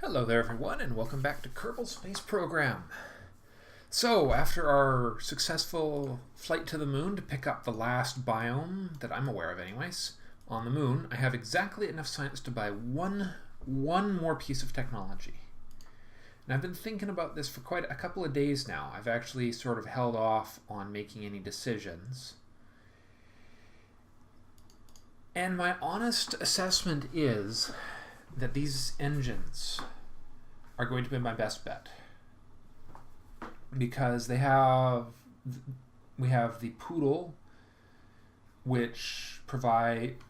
Hello there everyone, and welcome back to Kerbal Space Program. So, after our successful flight to the moon to pick up the last biome, that I'm aware of anyways, on the moon, I have exactly enough science to buy one more piece of technology. And I've been thinking about this for quite a couple of days now. I've actually sort of held off on making any decisions. And my honest assessment is that these engines are going to be my best bet, because we have the Poodle, which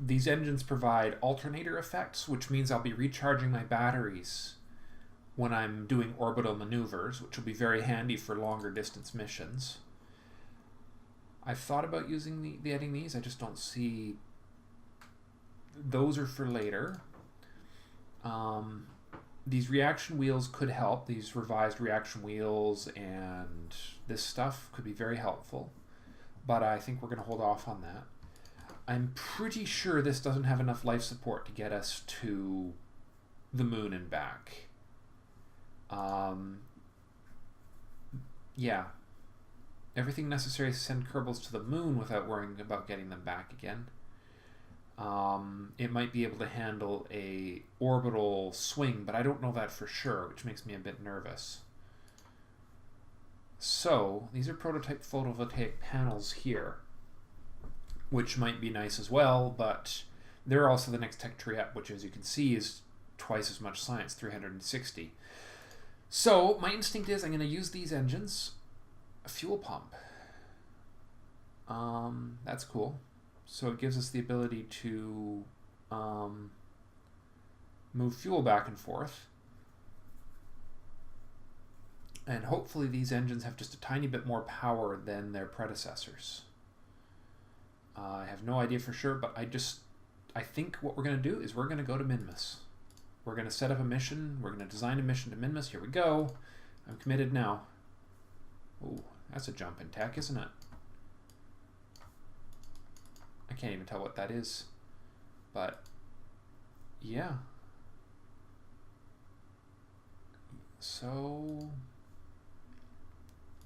these engines provide alternator effects, which means I'll be recharging my batteries when I'm doing orbital maneuvers, which will be very handy for longer distance missions. I've thought about adding these. I just don't see. Those are for later. These reaction wheels could help. These revised reaction wheels and this stuff could be very helpful, but I think we're going to hold off on that. I'm pretty sure this doesn't have enough life support to get us to the moon and back. Yeah. Everything necessary to send Kerbals to the moon without worrying about getting them back again. It might be able to handle a orbital swing, but I don't know that for sure, which makes me a bit nervous. So, these are prototype photovoltaic panels here, which might be nice as well, but they're also the next tech tree up, which, as you can see, is twice as much science, 360. So, my instinct is I'm going to use these engines. A fuel pump. That's cool. So it gives us the ability to move fuel back and forth. And hopefully these engines have just a tiny bit more power than their predecessors. I have no idea for sure, but I think what we're going to do is we're going to go to Minmus. We're going to set up a mission. We're going to design a mission to Minmus. Here we go. I'm committed now. Ooh, that's a jump in tech, isn't it? I can't even tell what that is, but yeah. So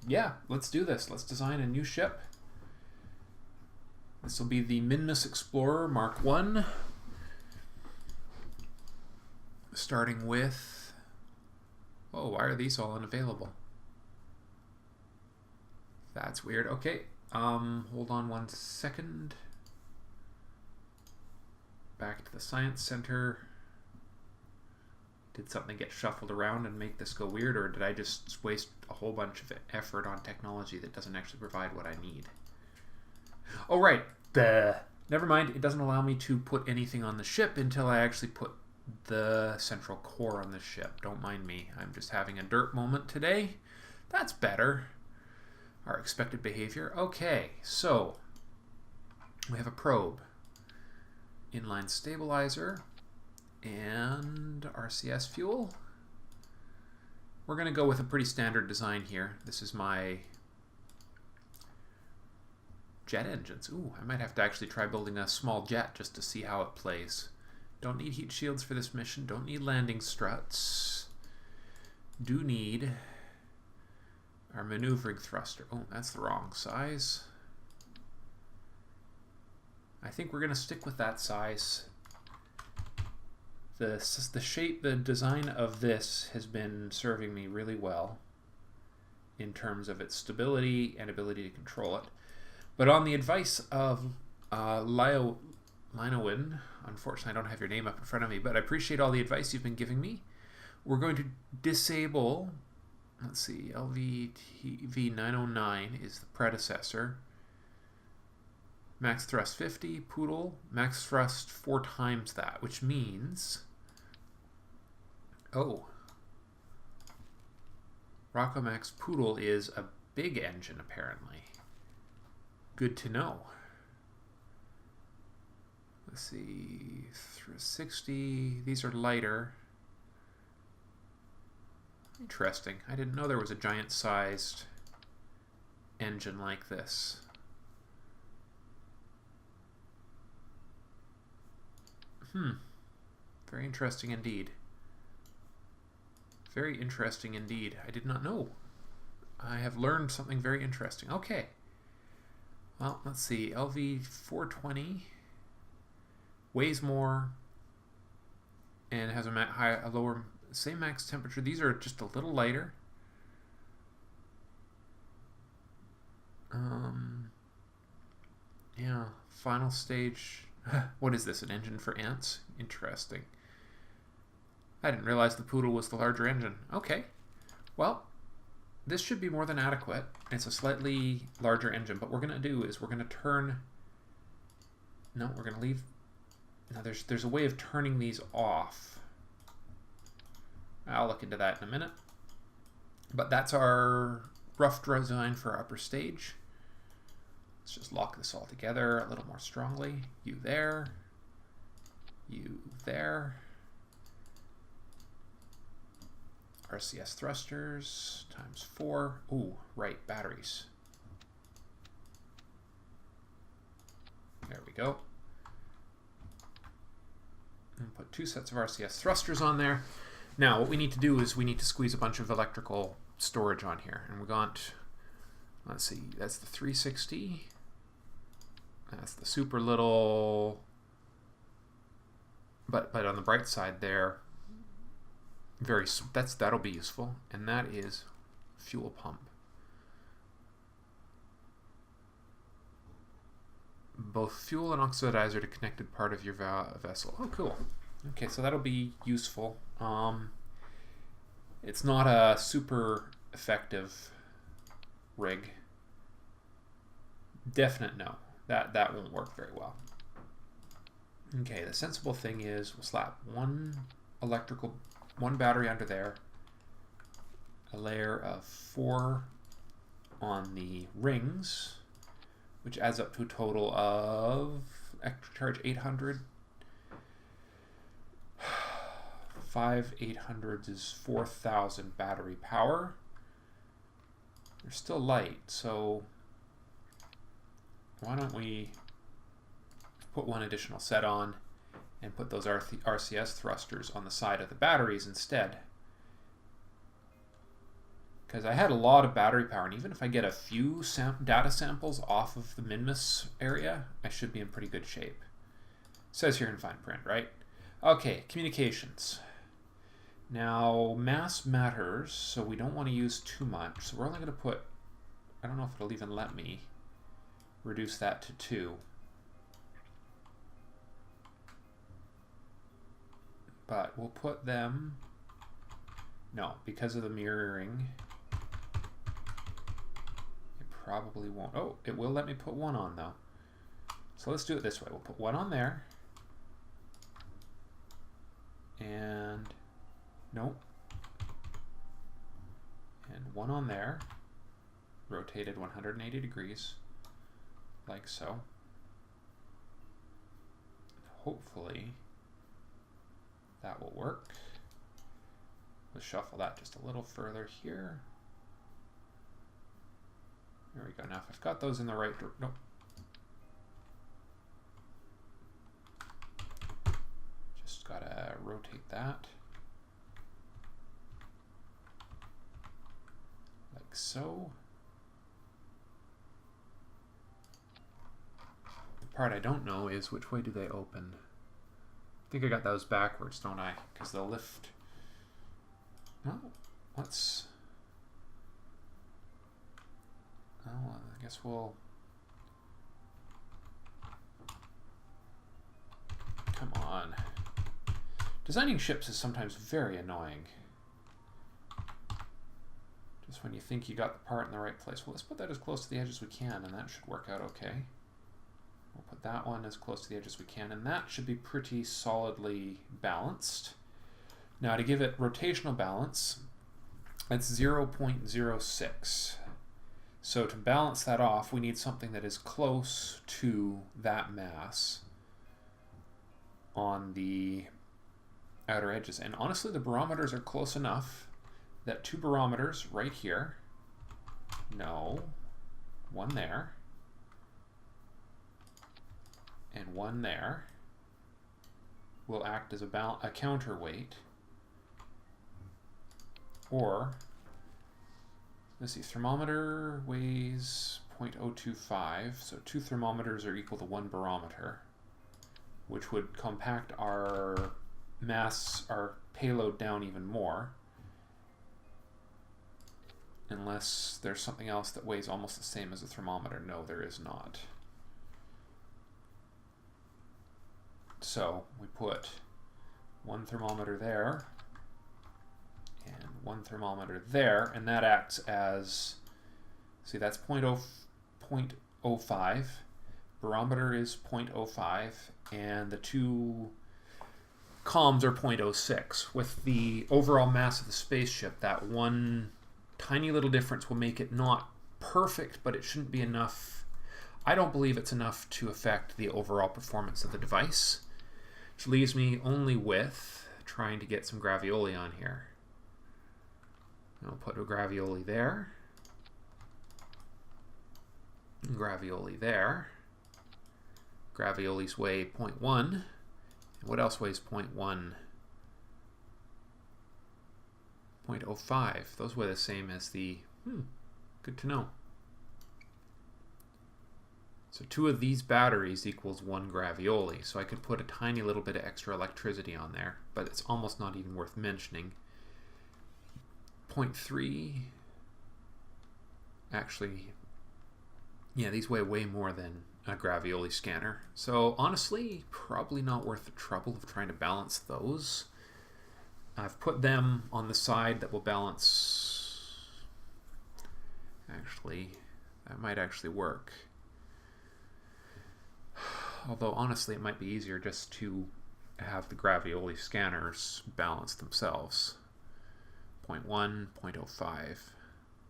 yeah, let's do this. Let's design a new ship. This will be the Minmus Explorer Mark 1, starting with, oh, why are these all unavailable? That's weird. Okay, hold on one second. Back to the Science Center. Did something get shuffled around and make this go weird, or did I just waste a whole bunch of effort on technology that doesn't actually provide what I need? Oh, right. Never mind. It doesn't allow me to put anything on the ship until I actually put the central core on the ship. Don't mind me. I'm just having a dirt moment today. That's better. Our expected behavior. Okay, so we have a probe, inline stabilizer, and RCS fuel. We're going to go with a pretty standard design here. This is my jet engines. Ooh, I might have to actually try building a small jet just to see how it plays. Don't need heat shields for this mission. Don't need landing struts. Do need our maneuvering thruster. Oh, that's the wrong size. I think we're going to stick with that size. The shape, the design of this has been serving me really well in terms of its stability and ability to control it. But on the advice of Linowin, unfortunately I don't have your name up in front of me, but I appreciate all the advice you've been giving me. We're going to disable, let's see, LVTV 909 is the predecessor. Max thrust 50, Poodle, max thrust 4 times that, which means, oh, Rockomax Poodle is a big engine apparently. Good to know. Let's see, 360, these are lighter. Interesting. I didn't know there was a giant sized engine like this. Very interesting indeed. Very interesting indeed. I did not know. I have learned something very interesting. Okay. Well, let's see. LV420 weighs more and has a lower, same max temperature. These are just a little lighter. Yeah, final stage. What is this, an engine for ants? Interesting. I didn't realize the Poodle was the larger engine. Okay, well, this should be more than adequate. It's a slightly larger engine, but what we're going to do is we're going to turn... No, we're going to leave... Now, there's a way of turning these off. I'll look into that in a minute. But that's our rough design for our upper stage. Let's just lock this all together a little more strongly. You there. You there. RCS thrusters times 4. Ooh, right, batteries. There we go. And put 2 sets of RCS thrusters on there. Now, what we need to do is we need to squeeze a bunch of electrical storage on here. And we got, let's see, that's the 360. That's the super little, but on the bright side there, that'll be useful. And that is fuel pump. Both fuel and oxidizer to connected part of your vessel. Oh, cool. Okay, so that'll be useful. It's not a super effective rig. Definite no. That won't work very well. Okay, the sensible thing is we'll slap one battery under there, a layer of 4 on the rings, which adds up to a total of extra charge 800. 5 800s is 4,000 battery power. They're still light, so why don't we put one additional set on and put those RCS thrusters on the side of the batteries instead. Because I had a lot of battery power, and even if I get a few data samples off of the Minmus area, I should be in pretty good shape. It says here in fine print, right? Okay, communications. Now, mass matters, so we don't want to use too much. So we're only going to put, I don't know if it'll even let me reduce that to 2. But we'll put them, no, because of the mirroring, it probably won't. Oh, it will let me put 1 on though. So let's do it this way. We'll put 1 on there. And, nope. And 1 on there, rotated 180 degrees, like so. Hopefully that will work. Let's shuffle that just a little further here. There we go. Now if I've got those in the right direction, nope. Just gotta rotate that. Like so. The part I don't know is which way do they open? I think I got those backwards, don't I? Because they'll lift. No, let's. Oh, I guess we'll. Come on. Designing ships is sometimes very annoying. Just when you think you got the part in the right place. Well, let's put that as close to the edge as we can, and that should work out okay. We'll put that one as close to the edge as we can, and that should be pretty solidly balanced. Now to give it rotational balance, that's 0.06. So to balance that off, we need something that is close to that mass on the outer edges. And honestly, the barometers are close enough that 2 barometers right here, no, 1 there, and 1 there, will act as a counterweight Or, let's see, thermometer weighs 0.025, so 2 thermometers are equal to 1 barometer, which would compact our mass, our payload down even more, unless there's something else that weighs almost the same as a thermometer. No, there is not. So we put 1 thermometer there and 1 thermometer there, and that acts as, see, that's 0.05, barometer is 0.05, and the 2 comms are 0.06. With the overall mass of the spaceship, that one tiny little difference will make it not perfect, but it shouldn't be enough. I don't believe it's enough to affect the overall performance of the device, which leaves me only with trying to get some gravioli on here. I'll put a gravioli there, and gravioli there. Graviolis weigh 0.1. And what else weighs 0.1? 0.05. Those weigh the same as the, good to know. So 2 of these batteries equals 1 gravioli. So I could put a tiny little bit of extra electricity on there, but it's almost not even worth mentioning. 0.3. Actually, yeah, these weigh way more than a gravioli scanner. So honestly, probably not worth the trouble of trying to balance those. I've put them on the side that will balance. Actually, that might actually work. Although honestly, it might be easier just to have the gravioli scanners balance themselves. 0.1, 0.05.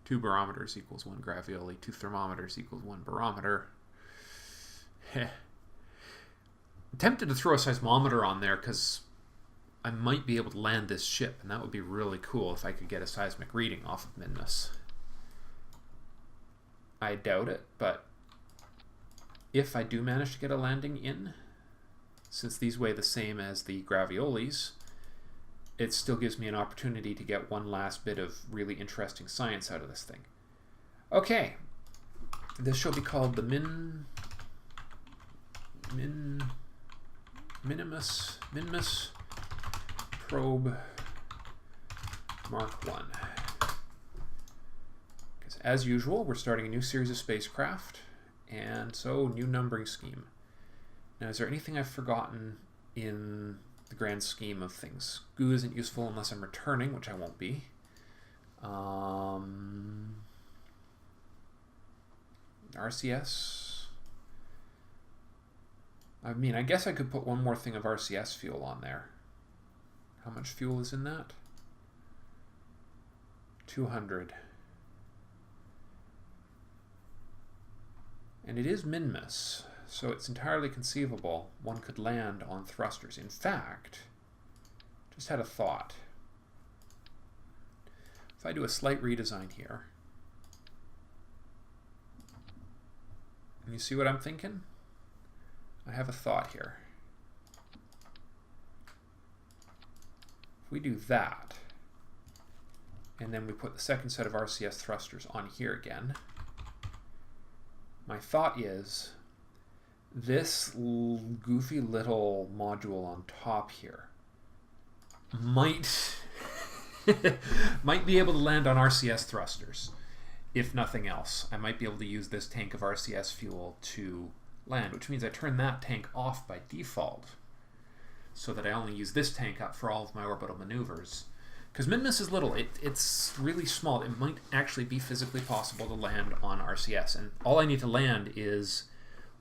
2 barometers equals 1 gravioli. 2 thermometers equals 1 barometer. I'm tempted to throw a seismometer on there because I might be able to land this ship, and that would be really cool if I could get a seismic reading off of Minmus. I doubt it, but if I do manage to get a landing in, since these weigh the same as the graviolis, it still gives me an opportunity to get one last bit of really interesting science out of this thing. Okay, this shall be called the Minmus Probe Mark 1. Because as usual, we're starting a new series of spacecraft, and so new numbering scheme. Now, is there anything I've forgotten in the grand scheme of things? Goo isn't useful unless I'm returning, which I won't be. RCS. I mean, I guess I could put one more thing of RCS fuel on there. How much fuel is in that? 200. And it is Minmus, so it's entirely conceivable one could land on thrusters. In fact, just had a thought. If I do a slight redesign here, and you see what I'm thinking? I have a thought here. If we do that, and then we put the second set of RCS thrusters on here again, my thought is this goofy little module on top here might might be able to land on RCS thrusters. If nothing else, I might be able to use this tank of RCS fuel to land, which means I turn that tank off by default so that I only use this tank up for all of my orbital maneuvers. Because Minmus is little, it's really small. It might actually be physically possible to land on RCS, and all I need to land is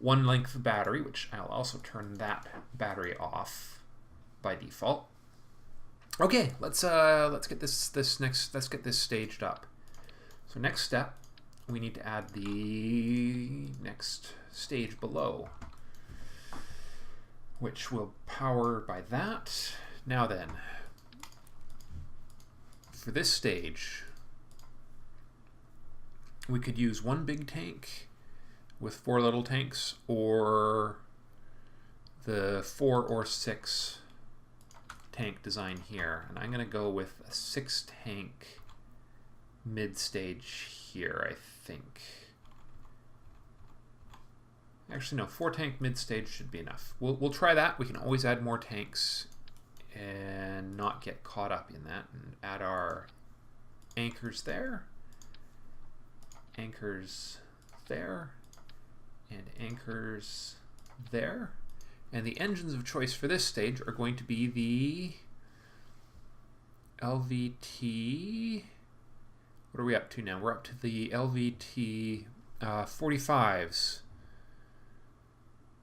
one length of battery, which I'll also turn that battery off by default. Okay, let's get let's get this staged up. So next step, we need to add the next stage below, which will power by that. Now then, for this stage, we could use one big tank with 4 little tanks, or the 4 or 6 tank design here. And I'm going to go with a 6 tank mid-stage here, I think. Actually, no, 4-tank mid-stage should be enough. We'll try that. We can always add more tanks and not get caught up in that, and add our anchors there, anchors there, and anchors there. And the engines of choice for this stage are going to be the LVT. What are we up to now? We're up to the LVT 45s,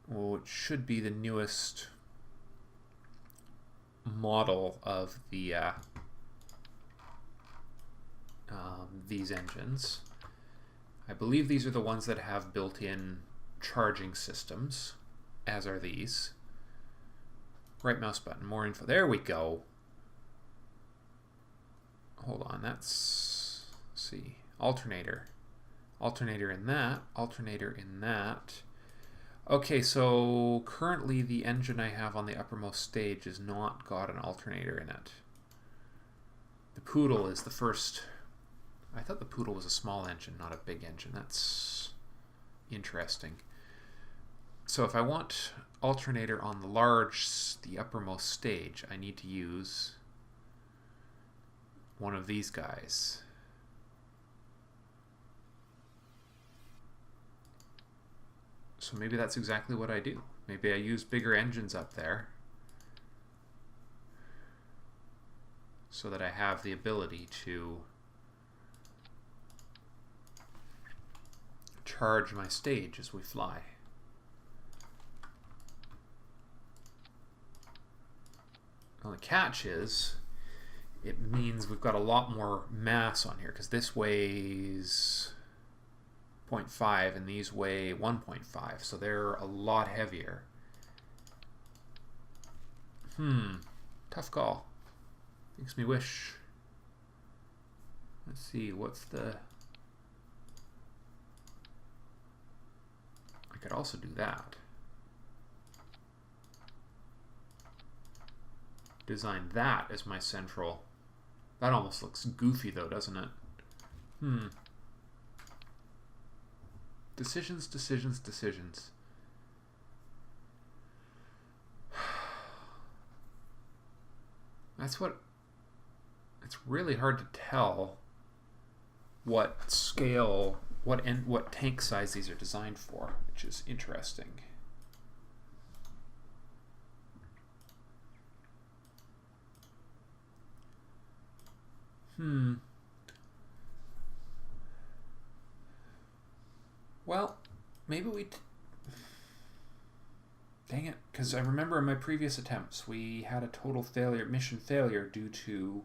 which should be the newest model of the these engines. I believe these are the ones that have built-in charging systems, as are these. Right mouse button, more info. There we go. Hold on, let's see. Alternator. Alternator in that. Alternator in that. Okay, so currently the engine I have on the uppermost stage has not got an alternator in it. The Poodle is the first. I thought the Poodle was a small engine, not a big engine. That's interesting. So if I want alternator on the uppermost stage, I need to use one of these guys. So maybe that's exactly what I do. Maybe I use bigger engines up there so that I have the ability to charge my stage as we fly. Well, the catch is it means we've got a lot more mass on here, because this weighs 0.5 and these weigh 1.5, so they're a lot heavier. Tough call. Makes me wish. Let's see, what's the... I could also do that. Design that as my central. That almost looks goofy though, doesn't it? Decisions, decisions, decisions. That's what... It's really hard to tell what scale, what tank size these are designed for, which is interesting. Well, maybe we... Dang it, because I remember in my previous attempts we had a total failure, mission failure due to...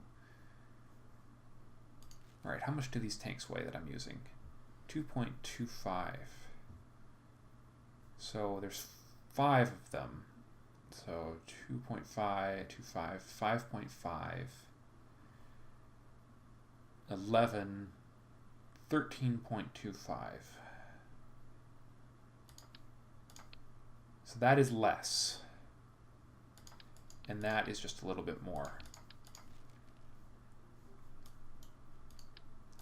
Alright, how much do these tanks weigh that I'm using? 2.25. So there's 5 of them. So 2.5, 2.5, 5.5, 11, 13.25. So that is less. And that is just a little bit more.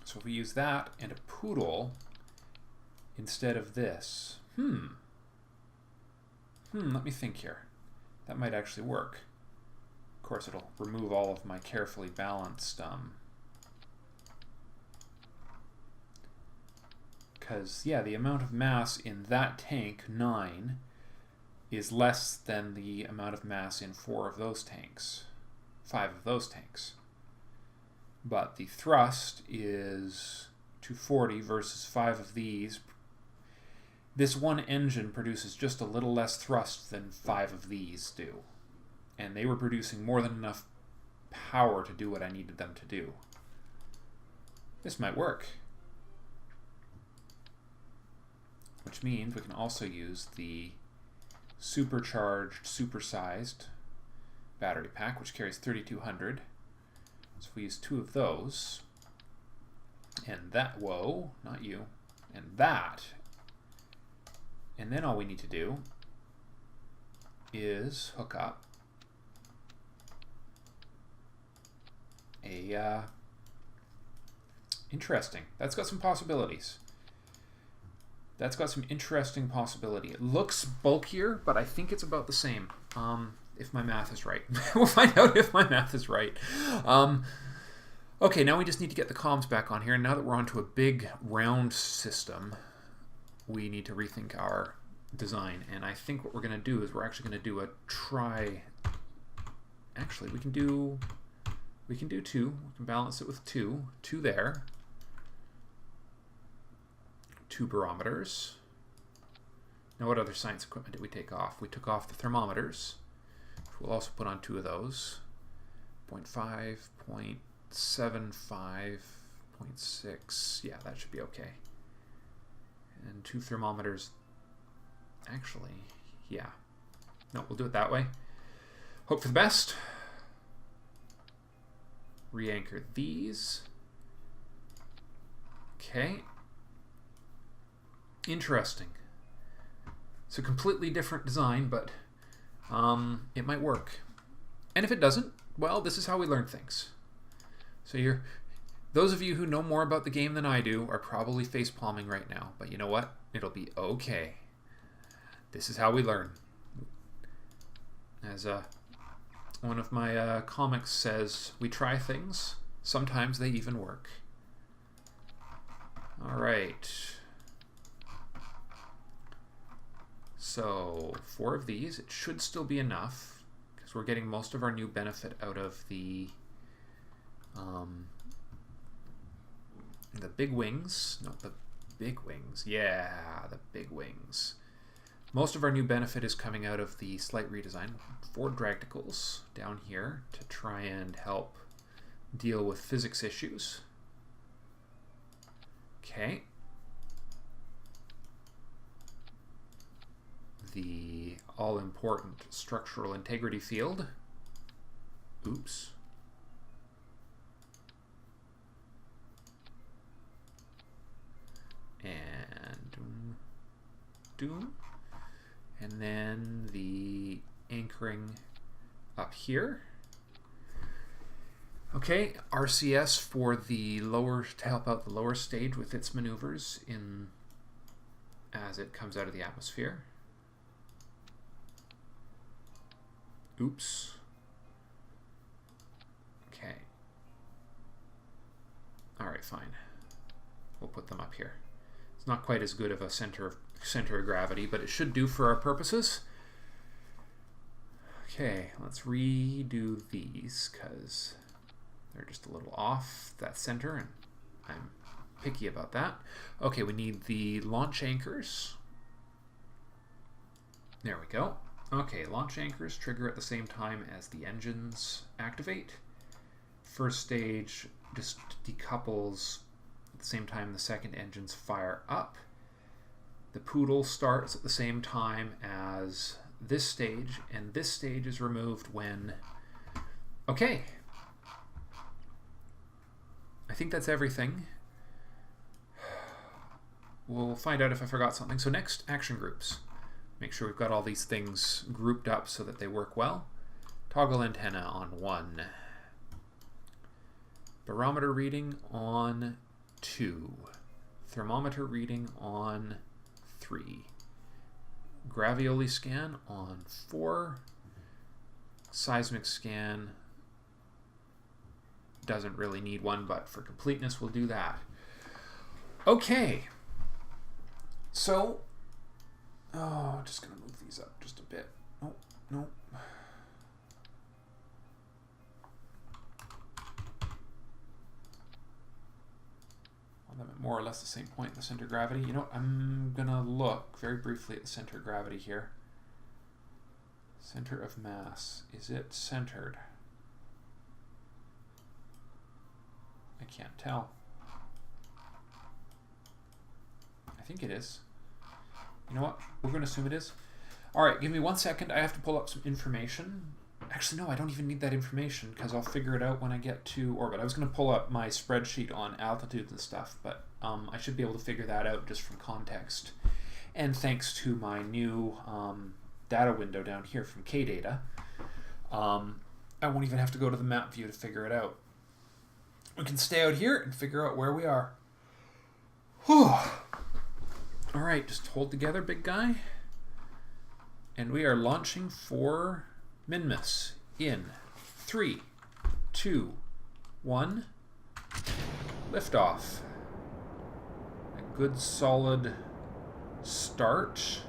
So if we use that and a Poodle instead of this, let me think here. That might actually work. Of course, it'll remove all of my carefully balanced, because, yeah, the amount of mass in that tank, 9, is less than the amount of mass in 4 of those tanks, 5 of those tanks. But the thrust is 240 versus 5 of these. This one engine produces just a little less thrust than 5 of these do. And they were producing more than enough power to do what I needed them to do. This might work. Which means we can also use the supercharged, supersized battery pack, which carries 3200. So if we use 2 of those, and that, whoa, not you, and that, and then all we need to do is hook up Interesting. That's got some possibilities. That's got some interesting possibility. It looks bulkier, but I think it's about the same. If my math is right. We'll find out if my math is right. Okay, now we just need to get the comms back on here. And now that we're onto a big round system, we need to rethink our design. And I think what we're going to do is we're actually going to do a try. Actually, we can do 2. We can balance it with 2. 2 there. 2 barometers. Now, what other science equipment did we take off? We took off the thermometers. We'll also put on 2 of those. 0.5, 0.75, 0.6. Yeah, that should be okay. And 2 thermometers. Actually, yeah. No, we'll do it that way. Hope for the best. Re-anchor these. Okay. Interesting. It's a completely different design, but it might work. And if it doesn't, well, this is how we learn things. So those of you who know more about the game than I do are probably face-palming right now. But you know what? It'll be okay. This is how we learn. As one of my comics says, we try things. Sometimes they even work. All right. So 4 of these. It should still be enough because we're getting most of our new benefit out of the big wings. No, the big wings. Yeah, the big wings. Most of our new benefit is coming out of the slight redesign. 4 dragticles down here to try and help deal with physics issues. Okay. The all-important structural integrity field. Oops. And doom. And then the anchoring up here. Okay, RCS for the lower, to help out the lower stage with its maneuvers as it comes out of the atmosphere. Oops. Okay. All right, fine. We'll put them up here. It's not quite as good of a center of gravity, but it should do for our purposes. Okay, let's redo these because they're just a little off that center, and I'm picky about that. Okay, we need the launch anchors. There we go. Okay, launch anchors trigger at the same time as the engines activate. First stage just decouples at the same time the second engines fire up. The poodle starts at the same time as this stage, and this stage is removed when... Okay. I think that's everything. We'll find out if I forgot something. So next, action groups. Make sure we've got all these things grouped up so that they work well. Toggle antenna on 1. Barometer reading on 2. Thermometer reading on 3. Gravioli scan on 4. Seismic scan doesn't really need one, but for completeness we'll do that. Okay. So, just going to move these up just a bit. Oh, no. Them at more or less the same point in the center of gravity. You know, I'm going to look very briefly at the center of gravity here. Center of mass. Is it centered? I can't tell. I think it is. You know what? We're going to assume it is. All right, give me 1 second. I have to pull up some information. Actually, no, I don't even need that information because I'll figure it out when I get to orbit. I was going to pull up my spreadsheet on altitudes and stuff, but I should be able to figure that out just from context. And thanks to my new data window down here from KData, I won't even have to go to the map view to figure it out. we can stay out here and figure out where we are. Whew. All right, just hold together, big guy. And we are launching for Minmus in 3, 2, 1. Liftoff. A good solid start.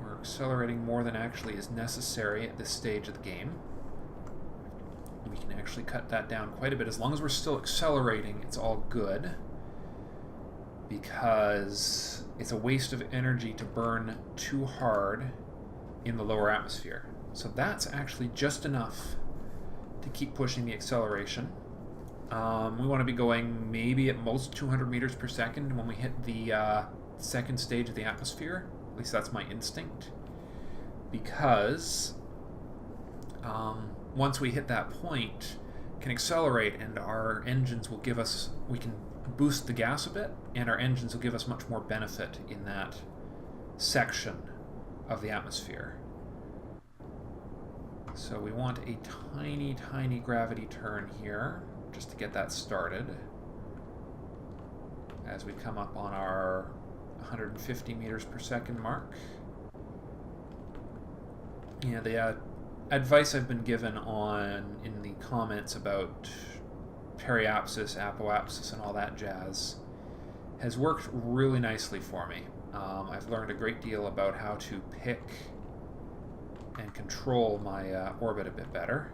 We're accelerating more than actually is necessary at this stage of the game. We can actually cut that down quite a bit. As long as we're still accelerating, it's all good. Because it's a waste of energy to burn too hard in the lower atmosphere. So that's actually just enough to keep pushing the acceleration. We want to be going maybe at most 200 meters per second when we hit the second stage of the atmosphere. At least that's my instinct. Because once we hit that point, can accelerate and our engines will give us, we can boost the gas a bit, and our engines will give us much more benefit in that section of the atmosphere. So we want a tiny, tiny gravity turn here, just to get that started. As we come up on our 150 meters per second mark. Yeah, the advice I've been given in the comments about periapsis, apoapsis, and all that jazz has worked really nicely for me. I've learned a great deal about how to pick and control my orbit a bit better.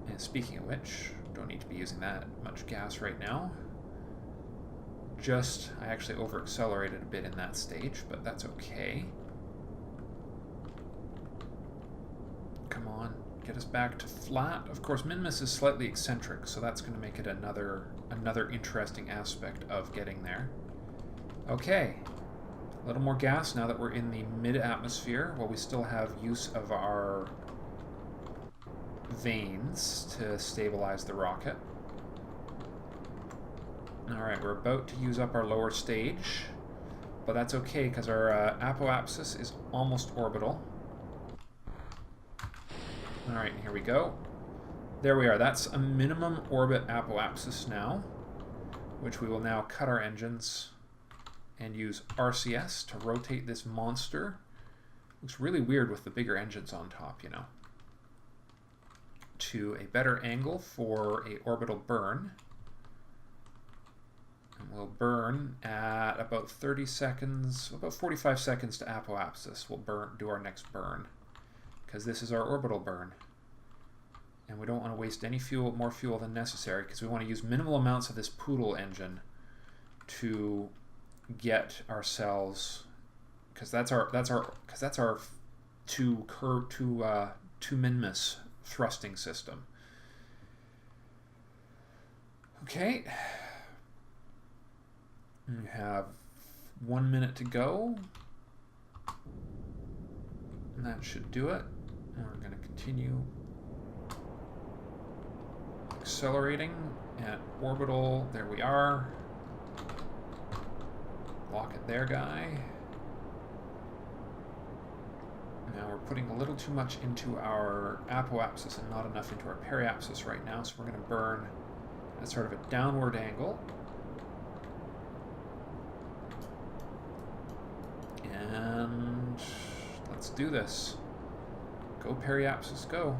And speaking of which, don't need to be using that much gas right now. I actually over-accelerated a bit in that stage, but that's okay. Come on, get us back to flat. Of course, Minmus is slightly eccentric, so that's going to make it another interesting aspect of getting there. Okay, a little more gas now that we're in the mid-atmosphere, while we still have use of our vanes to stabilize the rocket. Alright, we're about to use up our lower stage, but that's okay because our apoapsis is almost orbital. Alright, here we go. There we are. That's a minimum orbit apoapsis now, which we will now cut our engines and use RCS to rotate this monster. Looks really weird with the bigger engines on top, you know. To a better angle for a orbital burn. And we'll burn at about 30 seconds, about 45 seconds to apoapsis. We'll do our next burn, because this is our orbital burn. And we don't want to waste any fuel, more fuel than necessary, because we want to use minimal amounts of this poodle engine to get ourselves, because that's our two Minmus thrusting system. Okay. We have 1 minute to go. And that should do it. And we're going to continue accelerating at orbital. There we are. Lock it there, guy. Now we're putting a little too much into our apoapsis and not enough into our periapsis right now, so we're going to burn at sort of a downward angle. And let's do this. Go periapsis, go.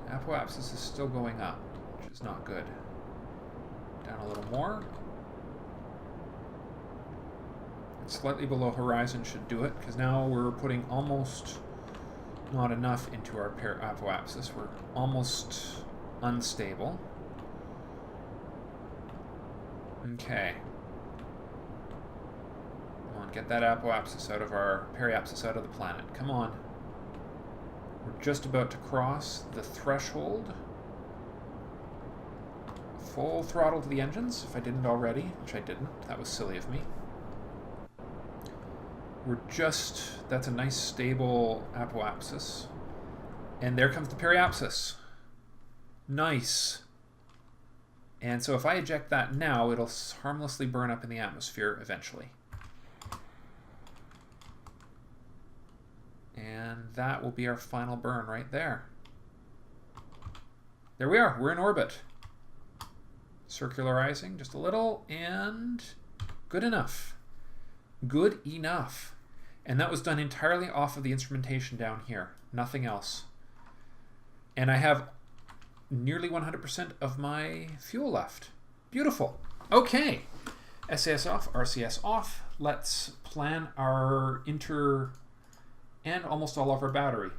Apoapsis is still going up, which is not good. Down a little more. And slightly below horizon should do it, because now we're putting almost not enough into our apoapsis. We're almost unstable. Okay. Come on, get that apoapsis out of our periapsis out of the planet. Come on. We're just about to cross the threshold. Full throttle to the engines, if I didn't already, which I didn't. That was silly of me. That's a nice stable apoapsis. And there comes the periapsis. Nice. And so if I eject that now, it'll harmlessly burn up in the atmosphere eventually. And And that will be our final burn right there. There we are. We're in orbit. Circularizing just a little, and good enough. Good enough. And that was done entirely off of the instrumentation down here. Nothing else. And I have nearly 100% of my fuel left. Beautiful. Okay. SAS off, RCS off. Let's plan our and almost all of our battery,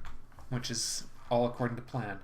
which is all according to plan.